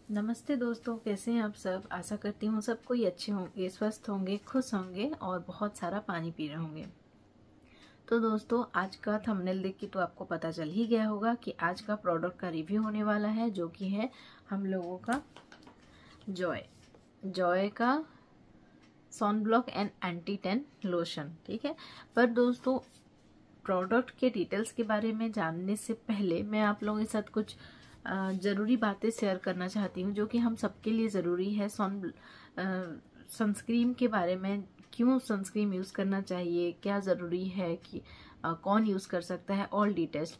नमस्ते दोस्तों, कैसे हैं आप सब। आशा करती हूँ सब कोई अच्छे होंगे, स्वस्थ होंगे, खुश होंगे और बहुत सारा पानी पी रहे होंगे। तो दोस्तों, आज का थंबनेल देख के तो आपको पता चल ही गया होगा कि आज का प्रोडक्ट का रिव्यू होने वाला है, जो कि है हम लोगों का जॉय का sunblock and anti tan lotion. ठीक है, पर दोस्तों प्रोडक्ट के डिटेल्स के बारे में जानने से पहले मैं आप लोगों के साथ कुछ ज़रूरी बातें शेयर करना चाहती हूँ, जो कि हम सबके लिए ज़रूरी है। सनस्क्रीन के बारे में, क्यों सनस्क्रीन यूज़ करना चाहिए, क्या ज़रूरी है, कि कौन यूज़ कर सकता है, ऑल डिटेल्स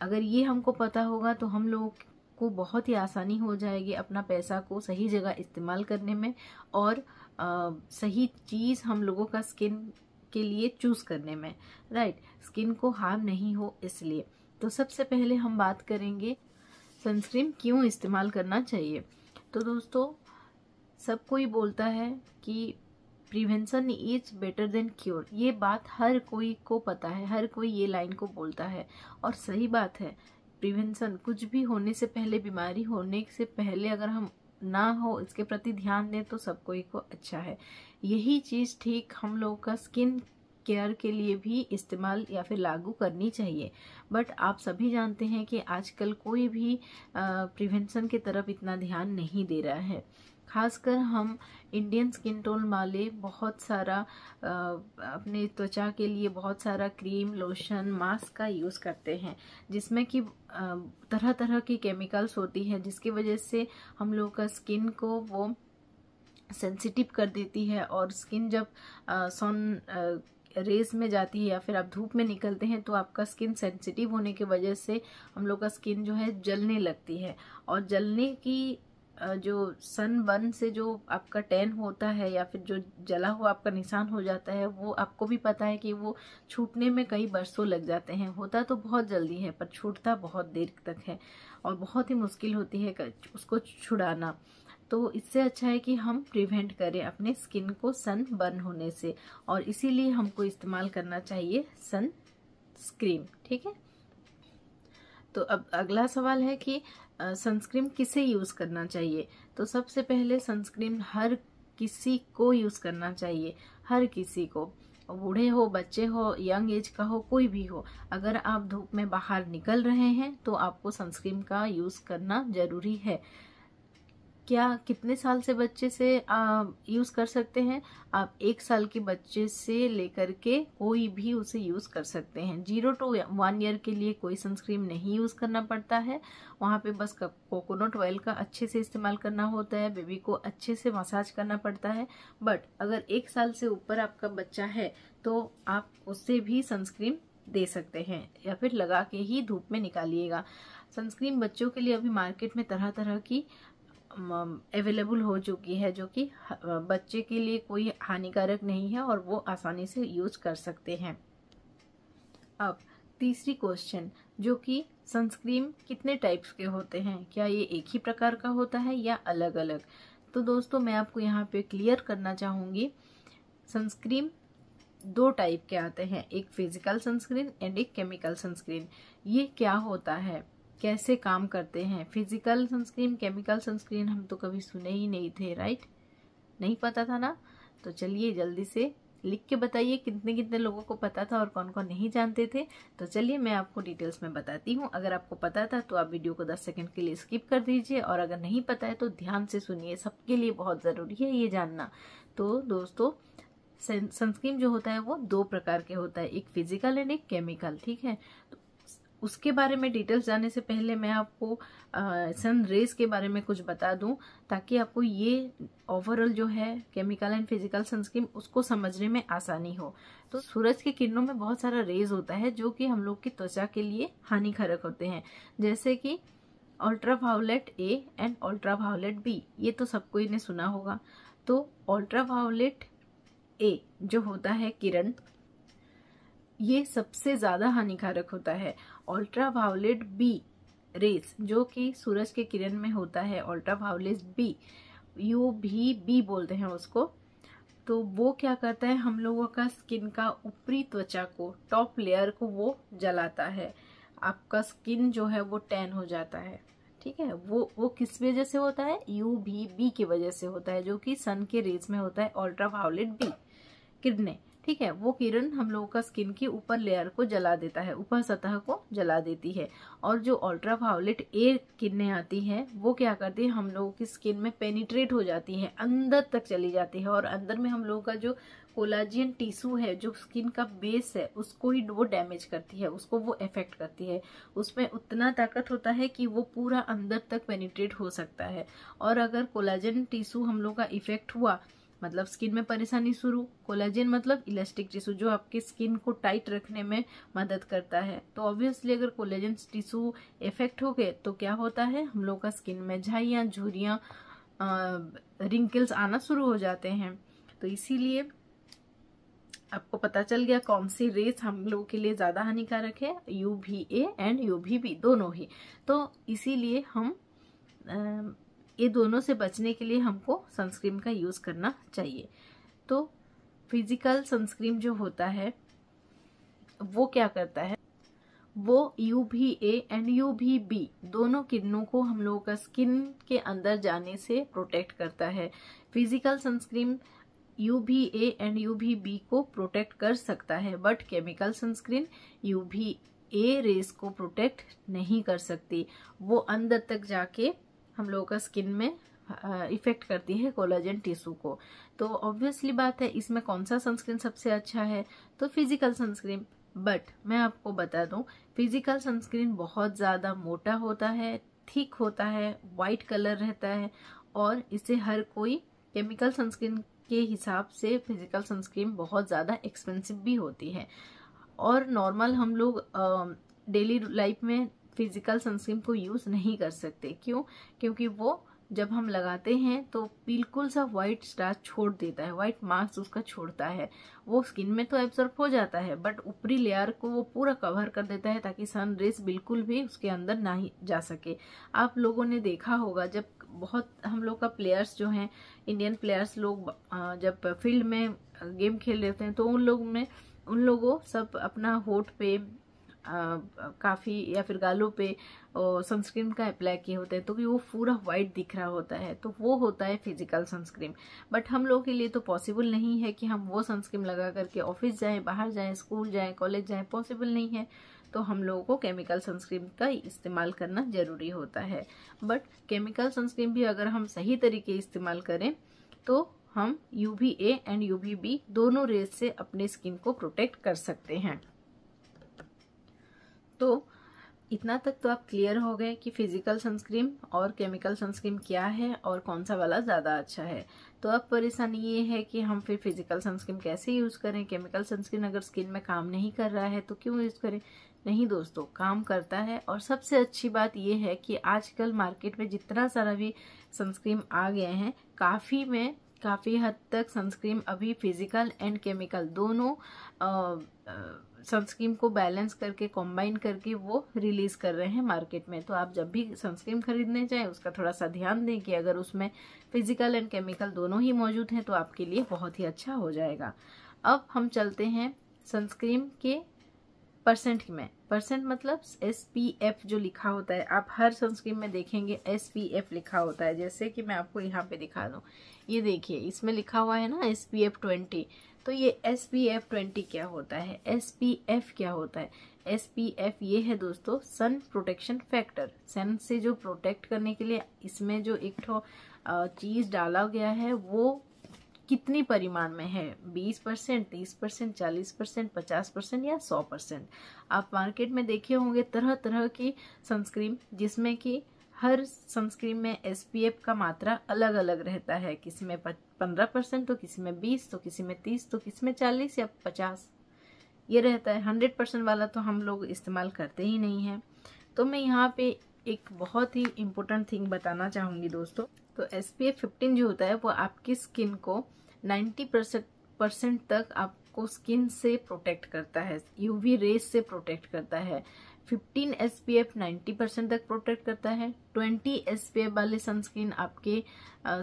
अगर ये हमको पता होगा तो हम लोगों को बहुत ही आसानी हो जाएगी अपना पैसा को सही जगह इस्तेमाल करने में और सही चीज़ हम लोगों का स्किन के लिए चूज़ करने में, राइट। स्किन को हार्म नहीं हो इसलिए। तो सबसे पहले हम बात करेंगे सनस्क्रीन क्यों इस्तेमाल करना चाहिए। तो दोस्तों, सब कोई बोलता है कि prevention is better than cure. ये बात हर कोई को पता है, हर कोई ये लाइन को बोलता है और सही बात है। प्रिवेंशन, कुछ भी होने से पहले, बीमारी होने से पहले अगर हम ना हो इसके प्रति ध्यान दें तो सब कोई को अच्छा है। यही चीज़ ठीक हम लोग का स्किन केयर के लिए भी इस्तेमाल या फिर लागू करनी चाहिए। बट आप सभी जानते हैं कि आजकल कोई भी प्रिवेंशन की तरफ इतना ध्यान नहीं दे रहा है। खासकर हम इंडियन स्किन टोन वाले बहुत सारा अपने त्वचा के लिए बहुत सारा क्रीम, लोशन, मास्क का यूज़ करते हैं, जिसमें कि तरह तरह की केमिकल्स होती है, जिसकी वजह से हम लोग का स्किन को वो सेंसिटिव कर देती है। और स्किन जब सन रेज में जाती है या फिर आप धूप में निकलते हैं तो आपका स्किन सेंसिटिव होने की वजह से हम लोग का स्किन जो है जलने लगती है। और जलने की जो सन बर्न से जो आपका टैन होता है या फिर जो जला हुआ आपका निशान हो जाता है, वो आपको भी पता है कि वो छूटने में कई बरसों लग जाते हैं। होता तो बहुत जल्दी है पर छूटता बहुत देर तक है और बहुत ही मुश्किल होती है उसको छुड़ाना। तो इससे अच्छा है कि हम प्रिवेंट करें अपने स्किन को सन बर्न होने से, और इसीलिए हमको इस्तेमाल करना चाहिए सन स्क्रीन। ठीक है, तो अब अगला सवाल है कि सनस्क्रीन किसे यूज़ करना चाहिए। तो सबसे पहले सनस्क्रीन हर किसी को यूज़ करना चाहिए, हर किसी को, बूढ़े हो, बच्चे हो, यंग एज का हो, कोई भी हो। अगर आप धूप में बाहर निकल रहे हैं तो आपको सनस्क्रीन का यूज़ करना ज़रूरी है। क्या कितने साल से बच्चे से यूज़ कर सकते हैं? आप 1 साल के बच्चे से लेकर के कोई भी उसे यूज़ कर सकते हैं। 0 to 1 ईयर के लिए कोई सनस्क्रीन नहीं यूज़ करना पड़ता है। वहाँ पे बस कोकोनट ऑयल का अच्छे से इस्तेमाल करना होता है, बेबी को अच्छे से मसाज करना पड़ता है। बट अगर 1 साल से ऊपर आपका बच्चा है तो आप उससे भी सनस्क्रीन दे सकते हैं या फिर लगा के ही धूप में निकालिएगा। सनस्क्रीन बच्चों के लिए अभी मार्केट में तरह तरह की अवेलेबल हो चुकी है, जो कि बच्चे के लिए कोई हानिकारक नहीं है और वो आसानी से यूज कर सकते हैं। अब तीसरी क्वेश्चन, जो कि सनस्क्रीन कितने टाइप्स के होते हैं, क्या ये एक ही प्रकार का होता है या अलग अलग। तो दोस्तों, मैं आपको यहाँ पे क्लियर करना चाहूँगी, सनस्क्रीन 2 टाइप के आते हैं, एक फिजिकल सनस्क्रीन एंड एक केमिकल सनस्क्रीन। ये क्या होता है, कैसे काम करते हैं? फिजिकल सनस्क्रीन, केमिकल सनस्क्रीन हम तो कभी सुने ही नहीं थे, राइट? नहीं पता था ना? तो चलिए जल्दी से लिख के बताइए कितने कितने लोगों को पता था और कौन कौन नहीं जानते थे। तो चलिए मैं आपको डिटेल्स में बताती हूँ। अगर आपको पता था तो आप वीडियो को 10 सेकंड के लिए स्किप कर दीजिए, और अगर नहीं पता है तो ध्यान से सुनिए, सबके लिए बहुत ज़रूरी है ये जानना। तो दोस्तों, सनस्क्रीन जो होता है वो 2 प्रकार के होता है, एक फिजिकल एंड एक केमिकल। ठीक है, तो उसके बारे में डिटेल्स जानने से पहले मैं आपको सन रेज के बारे में कुछ बता दूं, ताकि आपको ये ओवरऑल जो है केमिकल एंड फिजिकल सनस्क्रीन उसको समझने में आसानी हो। तो सूरज की किरणों में बहुत सारा रेज होता है जो कि हम लोग की त्वचा के लिए हानिकारक होते हैं, जैसे कि ultraviolet A and ultraviolet B. ये तो सब कोई ने सुना होगा। तो अल्ट्रा वायोलेट ए जो होता है किरण, ये सबसे ज्यादा हानिकारक होता है। अल्ट्रा वायोलेट बी रेस जो कि सूरज के किरण में होता है, अल्ट्रा वायोलेट बी, UVB बोलते हैं उसको। तो वो क्या करता है, हम लोगों का स्किन का ऊपरी त्वचा को, टॉप लेयर को वो जलाता है, आपका स्किन जो है वो टैन हो जाता है। ठीक ठीक है, वो किस वजह से होता है, UVB की वजह से होता है, जो कि सन के रेज में होता है, अल्ट्रावायलेट बी किरणें। ठीक है, वो किरण हम लोगों का स्किन के ऊपर लेयर को जला देता है, ऊपर सतह को जला देती है। और जो अल्ट्रावायलेट ए किरणें आती है वो क्या करती है, हम लोगों की स्किन में पेनिट्रेट हो जाती है, अंदर तक चली जाती है, और अंदर में हम लोगों का जो कोलाजियन टिश्यू है, जो स्किन का बेस है, उसको ही वो डैमेज करती है, उसको वो इफेक्ट करती है। उसमें उतना ताकत होता है कि वो पूरा अंदर तक पेनिट्रेट हो सकता है। और अगर कोलाजन टिश्यू हम लोग का इफेक्ट हुआ, मतलब स्किन में परेशानी शुरू, कोलाजन मतलब इलास्टिक टिश्यू जो आपके स्किन को टाइट रखने में मदद करता है, तो ऑब्वियसली अगर कोलाजन टिश्यू इफेक्ट हो गए तो क्या होता है, हम लोग का स्किन में झाइयाँ, झुर्रियाँ, रिंकल्स आना शुरू हो जाते हैं। तो इसीलिए आपको पता चल गया कौन सी रेस हम लोगों के लिए ज्यादा हानिकारक है, UVA एंड UVB दोनों ही। तो इसीलिए हम ये दोनों से बचने के लिए हमको सनस्क्रीन का यूज करना चाहिए। तो फिजिकल सनस्क्रीन जो होता है वो क्या करता है, वो UVA एंड UVB दोनों किरणों को हम लोगों का स्किन के अंदर जाने से प्रोटेक्ट करता है। Physical sunscreen UVA and UVB को प्रोटेक्ट कर सकता है, but chemical sunscreen UVA rays को प्रोटेक्ट नहीं कर सकती, वो अंदर तक जाके हम लोगों का स्किन में इफेक्ट करती है कोलाजन टिश्यू को। तो ऑब्वियसली बात है, इसमें कौन सा सनस्क्रीन सबसे अच्छा है, तो फिजिकल सनस्क्रीन। बट मैं आपको बता दूं, फिजिकल सनस्क्रीन बहुत ज़्यादा मोटा होता है, थिक होता है, वाइट कलर रहता है, और इसे हर कोई, केमिकल सनस्क्रीन के हिसाब से फिजिकल सनस्क्रीन बहुत ज़्यादा एक्सपेंसिव भी होती है। और नॉर्मल हम लोग डेली लाइफ में फिजिकल सनस्क्रीन को यूज़ नहीं कर सकते। क्यों? क्योंकि वो जब हम लगाते हैं तो बिल्कुल सा व्हाइट स्टार्च छोड़ देता है, व्हाइट मार्क्स उसका छोड़ता है। वो स्किन में तो एब्जॉर्ब हो जाता है, बट ऊपरी लेयर को वो पूरा कवर कर देता है, ताकि सन रेस बिल्कुल भी उसके अंदर ना ही जा सके। आप लोगों ने देखा होगा, जब बहुत हम लोग का प्लेयर्स जो हैं, इंडियन प्लेयर्स लोग जब फील्ड में गेम खेल रहे हैं, तो उन लोगों सब अपना होठ पे काफ़ी या फिर गालों पे सनस्क्रीन का अप्लाई किए होते हैं, तो कि वो पूरा वाइट दिख रहा होता है, तो वो होता है फिजिकल सनस्क्रीन। बट हम लोग के लिए तो पॉसिबल नहीं है कि हम वो सनस्क्रीन लगा करके ऑफिस जाएं, बाहर जाएं, स्कूल जाएं, कॉलेज जाएं, पॉसिबल नहीं है। तो हम लोगों को केमिकल सनस्क्रीन का इस्तेमाल करना जरूरी होता है। बट केमिकल सनस्क्रीन भी अगर हम सही तरीके इस्तेमाल करें तो हम UVA एंड UVB दोनों रेस से अपने स्किन को प्रोटेक्ट कर सकते हैं। तो इतना तक तो आप क्लियर हो गए कि फिजिकल सनस्क्रीन और केमिकल सनस्क्रीन क्या है और कौन सा वाला ज़्यादा अच्छा है। तो अब परेशानी ये है कि हम फिर फिजिकल सनस्क्रीन कैसे यूज़ करें, केमिकल सनस्क्रीन अगर स्किन में काम नहीं कर रहा है तो क्यों यूज़ करें। नहीं दोस्तों, काम करता है। और सबसे अच्छी बात ये है कि आजकल मार्केट में जितना सारा भी सनस्क्रीन आ गए हैं, काफ़ी हद तक सनस्क्रीन अभी फिजिकल एंड केमिकल दोनों सनस्क्रीन को बैलेंस करके, कॉम्बाइन करके वो रिलीज कर रहे हैं मार्केट में। तो आप जब भी सनस्क्रीन खरीदने जाएं उसका थोड़ा सा ध्यान दें कि अगर उसमें फिजिकल एंड केमिकल दोनों ही मौजूद हैं तो आपके लिए बहुत ही अच्छा हो जाएगा। अब हम चलते हैं सनस्क्रीन के परसेंट में। परसेंट मतलब SPF जो लिखा होता है, आप हर सनस्क्रीन में देखेंगे SPF लिखा होता है। जैसे कि मैं आपको यहाँ पे दिखा दूँ, ये देखिए इसमें लिखा हुआ है ना SPF 20। तो ये SPF 20 क्या होता है, SPF क्या होता है? SPF ये है दोस्तों सन प्रोटेक्शन फैक्टर। सन से जो प्रोटेक्ट करने के लिए इसमें जो एक चीज डाला गया है वो कितनी परिमाण में है, 20%, 30%, 40%, 50% या 100%। आप मार्केट में देखे होंगे तरह तरह की सनस्क्रीन, जिसमें कि हर सनस्क्रीन में SPF का मात्रा अलग अलग रहता है। किसी में 15%, तो किसी में 20, तो किसी में 30, तो किसी में 40 या 50 ये रहता है। 100% वाला तो हम लोग इस्तेमाल करते ही नहीं है। तो मैं यहाँ पे एक बहुत ही इम्पोर्टेंट थिंग बताना चाहूँगी दोस्तों। तो SPF 15 जो होता है वो आपकी स्किन को 90% तक आपको स्किन से प्रोटेक्ट करता है, UV रेज से प्रोटेक्ट करता है। 15 SPF 90% तक प्रोटेक्ट करता है। 20 SPF वाले सनस्क्रीन आपके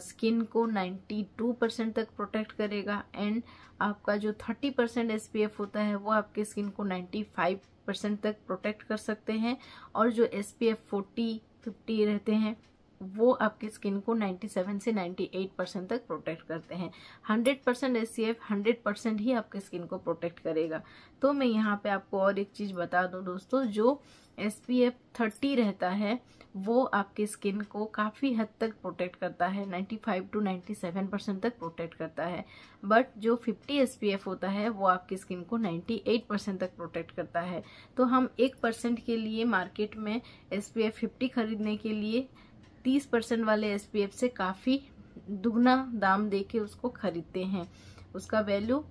स्किन को 92% तक प्रोटेक्ट करेगा। एंड आपका जो 30% SPF होता है वो आपके स्किन को 95% तक प्रोटेक्ट कर सकते हैं। और जो SPF 40, 50 रहते हैं वो आपकी स्किन को 97 से 98% तक प्रोटेक्ट करते हैं। 100% SPF 100% ही आपकी स्किन को प्रोटेक्ट करेगा। तो मैं यहाँ पे आपको और एक चीज़ बता दूँ दोस्तों, जो SPF 30 रहता है वो आपकी स्किन को काफ़ी हद तक प्रोटेक्ट करता है, 95 to 97% तक प्रोटेक्ट करता है। बट जो 50 SPF होता है वो आपकी स्किन को 98% तक प्रोटेक्ट करता है। तो हम 1% के लिए मार्केट में SPF 50 खरीदने के लिए 30% वाले SPF से काफ़ी दुगना दाम देके उसको खरीदते हैं, उसका वैल्यू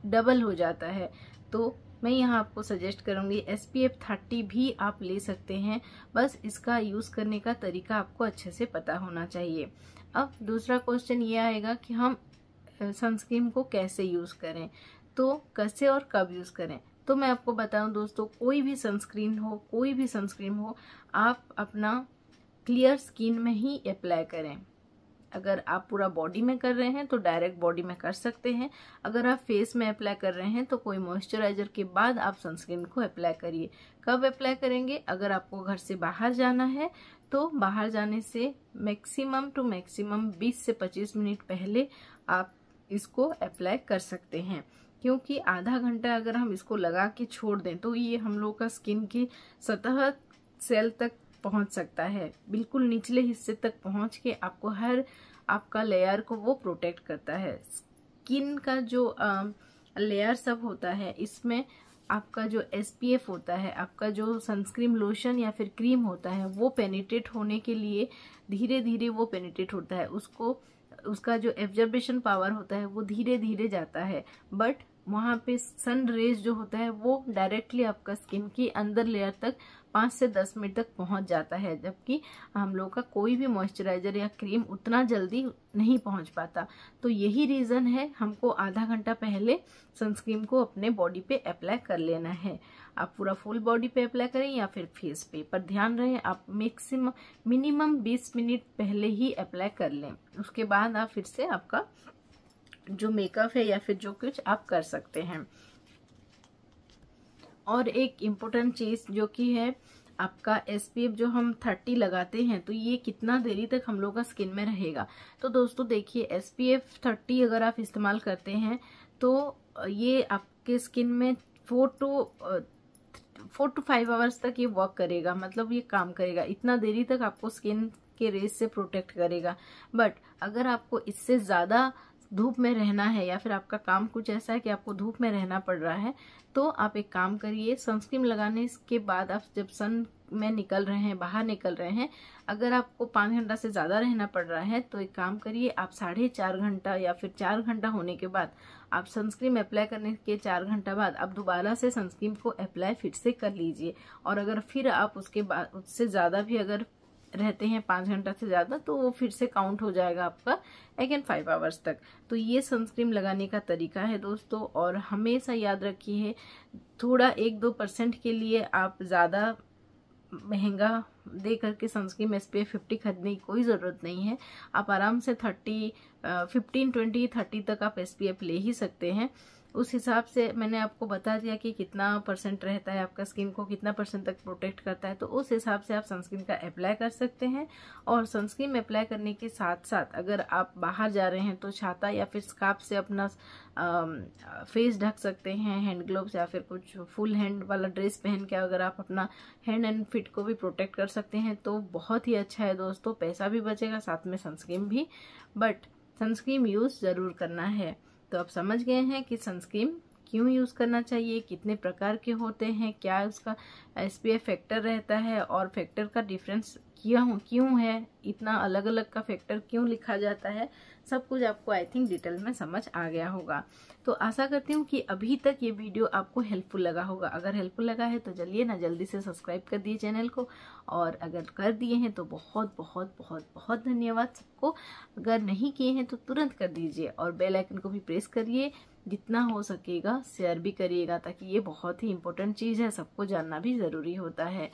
डबल हो जाता है। तो मैं यहाँ आपको सजेस्ट करूँगी SPF 30 भी आप ले सकते हैं, बस इसका यूज़ करने का तरीका आपको अच्छे से पता होना चाहिए। अब दूसरा क्वेश्चन ये आएगा कि हम सनस्क्रीन को कैसे यूज़ करें, तो कैसे और कब यूज़ करें। तो मैं आपको बताऊं दोस्तों, कोई भी सनस्क्रीन हो, कोई भी सनस्क्रीन हो, आप अपना क्लियर स्किन में ही अप्लाई करें। अगर आप पूरा बॉडी में कर रहे हैं तो डायरेक्ट बॉडी में कर सकते हैं। अगर आप फेस में अप्लाई कर रहे हैं तो कोई मॉइस्चराइजर के बाद आप सनस्क्रीन को अप्लाई करिए। कब अप्लाई करेंगे? अगर आपको घर से बाहर जाना है तो बाहर जाने से मैक्सिमम टू मैक्सिमम 20 से 25 मिनट पहले आप इसको अप्लाई कर सकते हैं, क्योंकि आधा घंटा अगर हम इसको लगा के छोड़ दें तो ये हम लोग का स्किन की सतह सेल तक पहुंच सकता है, बिल्कुल निचले हिस्से तक पहुंच के आपको हर आपका लेयर को वो प्रोटेक्ट करता है। स्किन का जो लेयर सब होता है, इसमें आपका जो SPF होता है, आपका जो सनस्क्रीन लोशन या फिर क्रीम होता है, वो पेनिट्रेट होने के लिए धीरे धीरे वो पेनिट्रेट होता है, उसका जो एब्जॉर्बेशन पावर होता है वो धीरे धीरे जाता है। बट वहाँ पे सन रेज जो होता है वो डायरेक्टली आपका स्किन की अंदर लेयर तक 5 से 10 मिनट तक पहुँच जाता है, जबकि हम लोग का कोई भी मॉइस्चराइजर या क्रीम उतना जल्दी नहीं पहुँच पाता। तो यही रीज़न है हमको आधा घंटा पहले सनस्क्रीन को अपने बॉडी पे अप्लाई कर लेना है। आप पूरा फुल बॉडी पे अप्लाई करें या फिर फेस पे, पर ध्यान रहे आप मिनिमम 20 मिनट पहले ही अप्लाई कर लें। उसके बाद आप फिर से आपका जो मेकअप है या फिर जो कुछ आप कर सकते हैं। और एक इम्पोर्टेंट चीज़ जो कि है आपका SPF जो हम 30 लगाते हैं तो ये कितना देरी तक हम लोग का स्किन में रहेगा। तो दोस्तों देखिए, SPF 30 अगर आप इस्तेमाल करते हैं तो ये आपके स्किन में 4 to 5 आवर्स तक ये वर्क करेगा, मतलब ये काम करेगा, इतना देरी तक आपको स्किन के रेज से प्रोटेक्ट करेगा। बट अगर आपको इससे ज़्यादा धूप में रहना है या फिर आपका काम कुछ ऐसा है कि आपको धूप में रहना पड़ रहा है, तो आप एक काम करिए, सनस्क्रीन लगाने के बाद आप जब सन में निकल रहे हैं, बाहर निकल रहे हैं, अगर आपको 5 घंटा से ज़्यादा रहना पड़ रहा है तो एक काम करिए, आप 4.5 घंटा या फिर 4 घंटा होने के बाद आप सनस्क्रीन अप्लाई करने के 4 घंटा बाद आप दोबारा से सनस्क्रीन को अप्लाई फिर से कर लीजिए। और अगर फिर आप उसके बाद उससे ज़्यादा भी अगर रहते हैं 5 घंटा से ज़्यादा, तो वो फिर से काउंट हो जाएगा आपका अगेन 5 आवर्स तक। तो ये सनस्क्रीन लगाने का तरीका है दोस्तों। और हमेशा याद रखिए, थोड़ा 1-2% के लिए आप ज़्यादा महंगा दे करके सनस्क्रीन SPF 50 खरीदने की कोई ज़रूरत नहीं है। आप आराम से 15, 20, 30 तक आप SPF ले ही सकते हैं। उस हिसाब से मैंने आपको बता दिया कि कितना % रहता है, आपका स्किन को कितना % तक प्रोटेक्ट करता है, तो उस हिसाब से आप सनस्क्रीन का अप्लाई कर सकते हैं। और सनस्क्रीन में अप्लाई करने के साथ साथ अगर आप बाहर जा रहे हैं तो छाता या फिर स्कार्फ से अपना फेस ढक सकते हैं, हैंड ग्लोव्स या फिर कुछ फुल हैंड वाला ड्रेस पहन के अगर आप अपना हैंड एंड फिट को भी प्रोटेक्ट कर सकते हैं तो बहुत ही अच्छा है दोस्तों। पैसा भी बचेगा, साथ में सनस्क्रीन भी। बट सनस्क्रीन यूज़ ज़रूर करना है। तो आप समझ गए हैं कि सनस्क्रीन क्यों यूज़ करना चाहिए, कितने प्रकार के होते हैं, क्या उसका SPF फैक्टर रहता है और फैक्टर का डिफरेंस क्यों है, इतना अलग अलग का फैक्टर क्यों लिखा जाता है, सब कुछ आपको आई थिंक डिटेल में समझ आ गया होगा। तो आशा करती हूँ कि अभी तक ये वीडियो आपको हेल्पफुल लगा होगा। अगर हेल्पफुल लगा है तो चलिए ना जल्दी से सब्सक्राइब कर दिए चैनल को, और अगर कर दिए हैं तो बहुत बहुत बहुत बहुत धन्यवाद सबको। अगर नहीं किए हैं तो तुरंत कर दीजिए और बेल आइकन को भी प्रेस करिए, जितना हो सकेगा शेयर भी करिएगा, ताकि ये बहुत ही इम्पोर्टेंट चीज़ है, सबको जानना भी ज़रूरी होता है।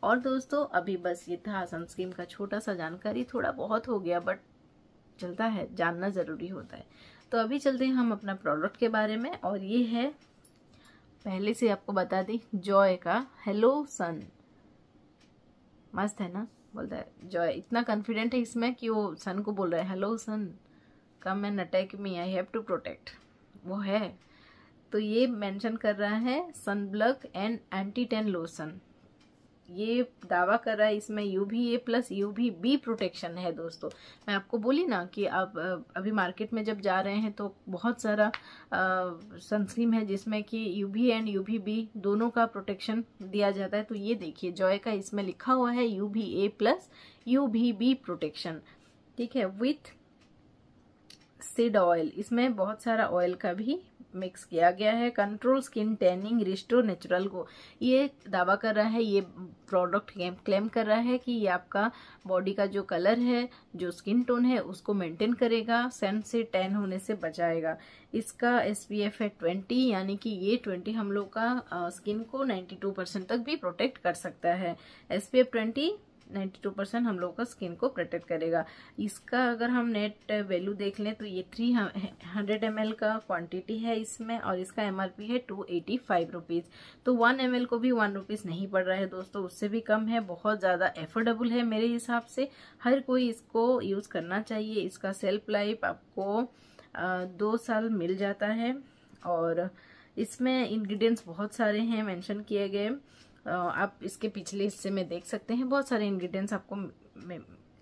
और दोस्तों अभी बस ये था सनस्क्रीन का छोटा सा जानकारी, थोड़ा बहुत हो गया बट चलता है, जानना ज़रूरी होता है। तो अभी चलते हैं हम अपना प्रोडक्ट के बारे में, और ये है, पहले से आपको बता दें, जॉय का हेलो सन। मस्त है ना। बोलता है जॉय इतना कॉन्फिडेंट है इसमें कि वो सन को बोल रहा है hello sun come and attack me, I have to protect, वो है। तो ये मेंशन कर रहा है sunblock and anti tan lotion, ये दावा कर रहा है इसमें UVA प्लस UVB प्रोटेक्शन है दोस्तों। मैं आपको बोली ना कि आप अभी मार्केट में जब जा रहे हैं तो बहुत सारा सनस्क्रीन है जिसमें कि UV एंड UVB दोनों का प्रोटेक्शन दिया जाता है। तो ये देखिए जॉय का इसमें लिखा हुआ है UVA प्लस UVB प्रोटेक्शन, ठीक है, विथ सीड ऑयल, इसमें बहुत सारा ऑयल का भी मिक्स किया गया है। Control skin tanning restore natural glow, ये दावा कर रहा है, ये प्रोडक्ट क्लेम कर रहा है कि ये आपका बॉडी का जो कलर है, जो स्किन टोन है उसको मेंटेन करेगा, सन से टैन होने से बचाएगा। इसका SPF है 20, यानी कि ये 20 हम लोग का स्किन को 92% तक भी प्रोटेक्ट कर सकता है। SPF 20 92% हम लोग का स्किन को प्रोटेक्ट करेगा। इसका अगर हम नेट वैल्यू देख लें तो ये 300 ml का क्वांटिटी है इसमें, और इसका MRP है 285 रुपीज़। तो 1 ml को भी 1 रुपीज़ नहीं पड़ रहा है दोस्तों, उससे भी कम है, बहुत ज़्यादा एफोर्डेबल है मेरे हिसाब से। हर कोई इसको यूज़ करना चाहिए। इसका सेल्फ लाइफ आपको 2 साल मिल जाता है, और इसमें इंग्रेडिएंट्स बहुत सारे हैं मेंशन किए गए। आप इसके पिछले हिस्से में देख सकते हैं, बहुत सारे इंग्रेडिएंट्स आपको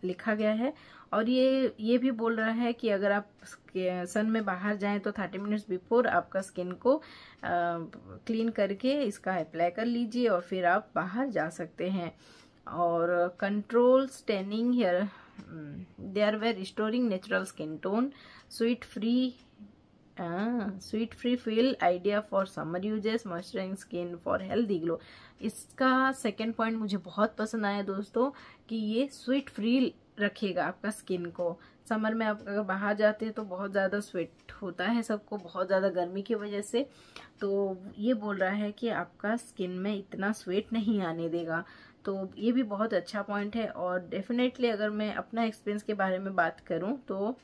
लिखा गया है। और ये भी बोल रहा है कि अगर आप सन में बाहर जाएं तो 30 मिनट्स बिफोर आपका स्किन को क्लीन करके इसका अप्लाई कर लीजिए और फिर आप बाहर जा सकते हैं। और control staining hair, they are way restoring natural skin tone, sweat free feel idea for summer uses, moisturising skin for healthy glow. इसका सेकंड पॉइंट मुझे बहुत पसंद आया दोस्तों कि ये स्वीट फ्री रखेगा आपका स्किन को। समर में आप अगर बाहर जाते हैं तो बहुत ज़्यादा स्वेट होता है सबको, बहुत ज़्यादा गर्मी की वजह से, तो ये बोल रहा है कि आपका स्किन में इतना स्वेट नहीं आने देगा। तो ये भी बहुत अच्छा पॉइंट है। और डेफिनेटली अगर मैं अपना एक्सपीरियंस के बारे में बात करूँ तो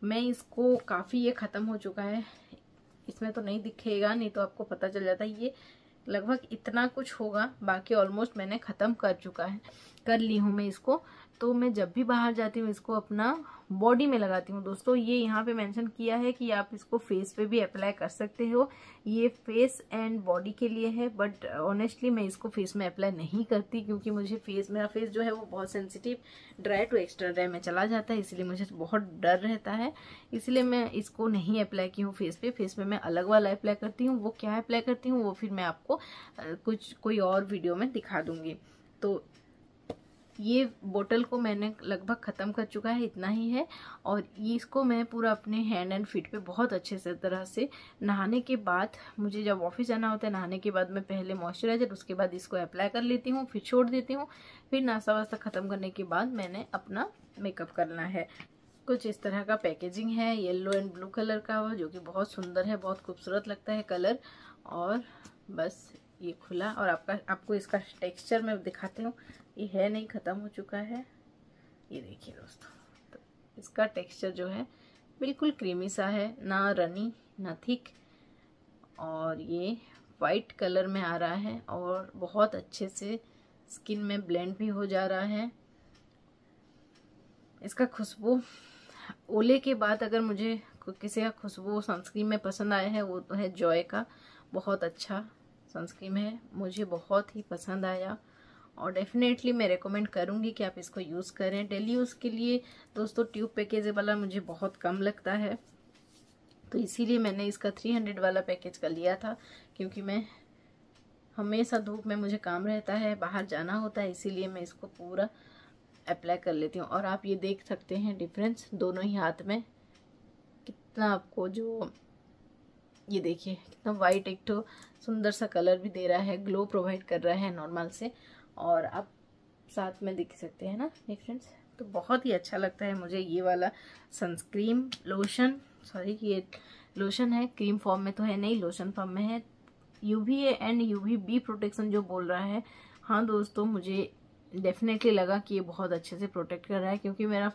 मैं इसको काफ़ी, ये ख़त्म हो चुका है, इसमें तो नहीं दिखेगा, नहीं तो आपको पता चल जाता है, ये लगभग इतना कुछ होगा, बाकी ऑलमोस्ट मैंने ख़त्म कर ली हूँ मैं इसको। तो मैं जब भी बाहर जाती हूँ इसको अपना बॉडी में लगाती हूँ दोस्तों। ये यहाँ पे मेंशन किया है कि आप इसको फेस पे भी अप्लाई कर सकते हो, ये फेस एंड बॉडी के लिए है, बट ऑनेस्टली मैं इसको फेस में अप्लाई नहीं करती क्योंकि मुझे मेरा फेस जो है वो बहुत sensitive, dry to extra dry में चला जाता है, इसलिए मुझे बहुत डर रहता है, इसलिए मैं इसको नहीं अप्लाई की हूँ फेस पे। फेस पे मैं अलग वाला अप्लाई करती हूँ, वो क्या अप्लाई करती हूँ वो फिर मैं आपको कोई और वीडियो में दिखा दूंगी। तो ये बोतल को मैंने लगभग ख़त्म कर चुका है, इतना ही है। और इसको मैं पूरा अपने हैंड एंड फीट पे बहुत अच्छे से तरह से, नहाने के बाद, मुझे जब ऑफिस जाना होता है नहाने के बाद मैं पहले मॉइस्चराइजर, उसके बाद इसको अप्लाई कर लेती हूँ, फिर छोड़ देती हूँ, फिर नाश्ता वास्ता ख़त्म करने के बाद मैंने अपना मेकअप करना है। कुछ इस तरह का पैकेजिंग है, येलो एंड ब्लू कलर का, जो कि बहुत सुंदर है, बहुत खूबसूरत लगता है कलर। और बस ये खुला, और आपको इसका टेक्सचर मैं दिखाती हूँ, ये है नहीं, ख़त्म हो चुका है, ये देखिए दोस्तों। तो इसका टेक्सचर जो है बिल्कुल क्रीमी सा है, ना रनी ना थिक, और ये वाइट कलर में आ रहा है और बहुत अच्छे से स्किन में ब्लेंड भी हो जा रहा है। इसका खुशबू, ओले के बाद अगर मुझे किसी का खुशबू सनस्क्रीन में पसंद आया है वो तो है जॉय का, बहुत अच्छा सनस्क्रीन है, मुझे बहुत ही पसंद आया, और डेफिनेटली मैं रेकमेंड करूँगी कि आप इसको यूज़ करें डेली यूज़ के लिए। दोस्तों ट्यूब पैकेज वाला मुझे बहुत कम लगता है, तो इसीलिए मैंने इसका 300 वाला पैकेज का लिया था, क्योंकि मैं हमेशा धूप में मुझे काम रहता है, बाहर जाना होता है, इसीलिए मैं इसको पूरा अप्लाई कर लेती हूँ। और आप ये देख सकते हैं डिफरेंस दोनों ही हाथ में कितना, आपको जो ये देखिए कितना वाइट, एक तो सुंदर सा कलर भी दे रहा है, ग्लो प्रोवाइड कर रहा है नॉर्मल से, और आप साथ में देख सकते हैं ना डिफरेंस। तो बहुत ही अच्छा लगता है मुझे ये वाला सनस्क्रीन लोशन, सॉरी ये लोशन है, क्रीम फॉर्म में तो है नहीं, लोशन फॉर्म में है। UVA एंड UVB प्रोटेक्शन जो बोल रहा है, हाँ दोस्तों मुझे डेफिनेटली लगा कि ये बहुत अच्छे से प्रोटेक्ट कर रहा है, क्योंकि मेरा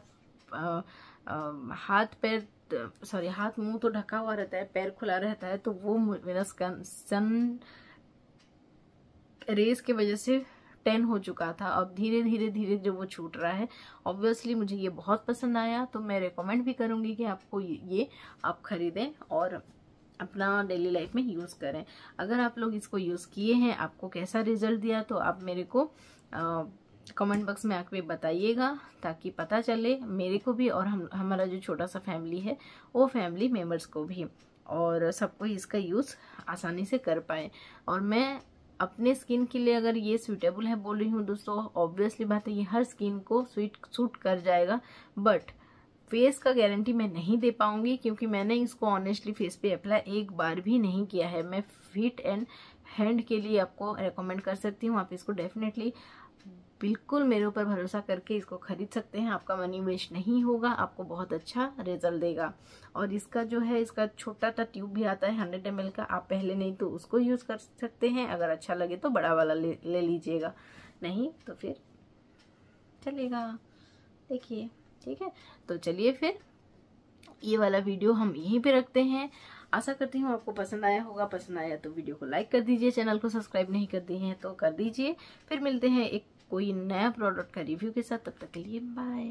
हाथ मुंह तो ढका हुआ रहता है, पैर खुला रहता है, तो वो मेरा सन रेज की वजह से 10 हो चुका था, अब धीरे धीरे धीरे जो वो छूट रहा है। ऑब्वियसली मुझे ये बहुत पसंद आया, तो मैं रिकमेंड भी करूँगी कि आपको ये आप खरीदें और अपना डेली लाइफ में यूज़ करें। अगर आप लोग इसको यूज़ किए हैं, आपको कैसा रिजल्ट दिया, तो आप मेरे को कमेंट बॉक्स में आके बताइएगा, ताकि पता चले मेरे को भी और हमारा जो छोटा सा फैमिली है वो फैमिली मेम्बर्स को भी, और सबको इसका यूज़ आसानी से कर पाए। और मैं अपने स्किन के लिए अगर ये सूटेबल है बोल रही हूँ दोस्तों, ऑब्वियसली बात है ये हर स्किन को सूट कर जाएगा, बट फेस का गारंटी मैं नहीं दे पाऊंगी, क्योंकि मैंने इसको ऑनेस्टली फेस पे अप्लाई एक बार भी नहीं किया है। मैं फीट एंड हैंड के लिए आपको रेकमेंड कर सकती हूँ, आप इसको डेफिनेटली बिल्कुल मेरे ऊपर भरोसा करके इसको खरीद सकते हैं। आपका मनी वेस्ट नहीं होगा, आपको बहुत अच्छा रिजल्ट देगा। और इसका जो है, इसका छोटा सा ट्यूब भी आता है 100 ml का, आप पहले नहीं तो उसको यूज़ कर सकते हैं। अगर अच्छा लगे तो बड़ा वाला ले लीजिएगा, नहीं तो फिर चलेगा। देखिए, ठीक है। तो चलिए फिर ये वाला वीडियो हम यहीं पे रखते हैं। आशा करती हूँ आपको पसंद आया होगा। पसंद आया तो वीडियो को लाइक कर दीजिए, चैनल को सब्सक्राइब नहीं कर दिए हैं तो कर दीजिए। फिर मिलते हैं एक कोई नया प्रोडक्ट का रिव्यू के साथ, तब तक के लिए बाय।